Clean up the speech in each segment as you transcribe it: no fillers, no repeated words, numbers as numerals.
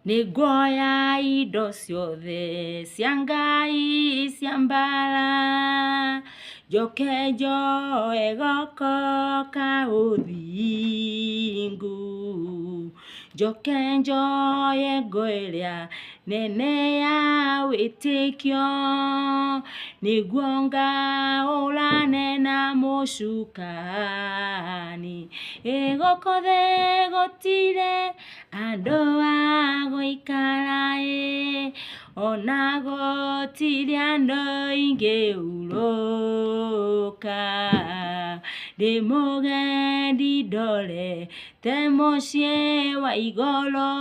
nĩguoya indo ciothe cia Ngai cia mbara, njoke njoe goko ka ũthingu, njoke njoe ngo ĩrĩa nene ya wĩtĩkio, nĩguo ngaũrane na mũcukani. Gũkũ thĩ gũtirĩ andũ a gũikara, ona gũtirĩ andũ ingĩhurũka, ndĩ mũgendi ndorete mũciĩ wa igũrũ,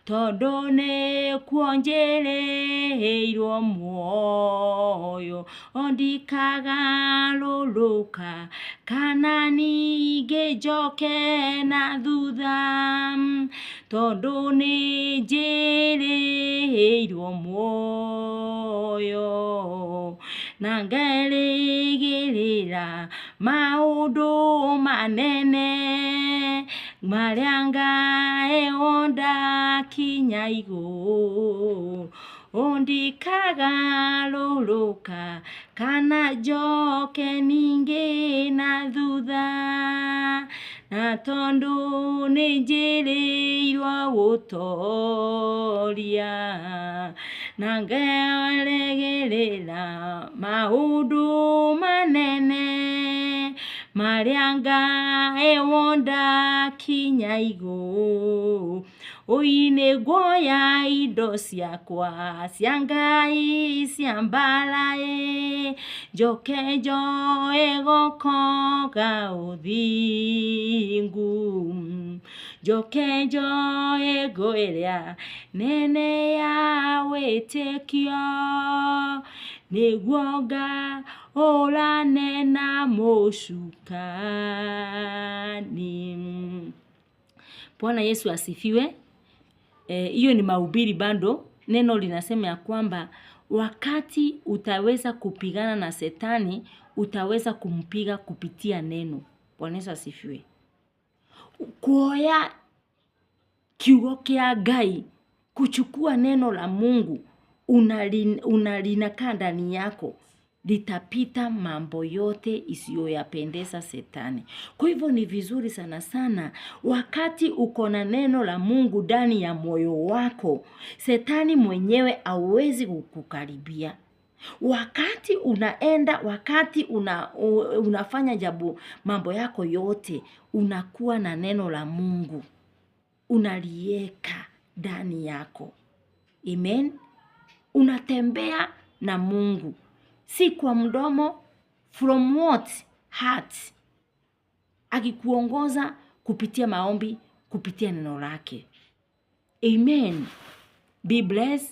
tondũ nĩkuo njĩrĩirwo muoyo, ndikagarũrũka kana ningĩ njoke na thutha, tondũ nĩnjĩrĩirwo muoyo, na ngerĩgĩrĩra maũndũ manene marĩa ngaheyo ndakinya igũrũ, ndikagarũrũka kana njoke ningĩ na thutha, na tondũ nĩnjĩrĩirwo gũtoria, na ngerĩgĩrĩra maũndũ manene marĩa ngaheyo ndakinya igũrũ. Nĩguoya indo ciakwa cia Ngai cia mbara, njoke njoe goko ga ũthingu, njoke njoe ngo ĩrĩa nene ya wĩtĩkio, nĩguo ngaũrane na mũcukani. Bwana Yesu asifiwe. Hiyo ni mahubiri bado. Neno linasema ya kwamba wakati utaweza kupigana na Shetani, utaweza kumpiga kupitia neno. Bwana Yesu asifiwe. Kuoya kiugo kĩa Ngai, kuchukua neno la Mungu, unalinakaa ndani yako, litapita mambo yote isiyoyapendeza Shetani. Kwa hivyo ni vizuri sana sana wakati uko na neno la Mungu ndani ya moyo wako, Shetani mwenyewe hawezi kukukaribia. Wakati unaenda, wakati unafanya mambo yako yote, unakuwa na neno la Mungu, unalieka ndani yako. Amen. Unatembea na Mungu, si kwa mdomo, from what? Heart. Akikuongoza kupitia maombi, kupitia neno lake. Amen. Be blessed.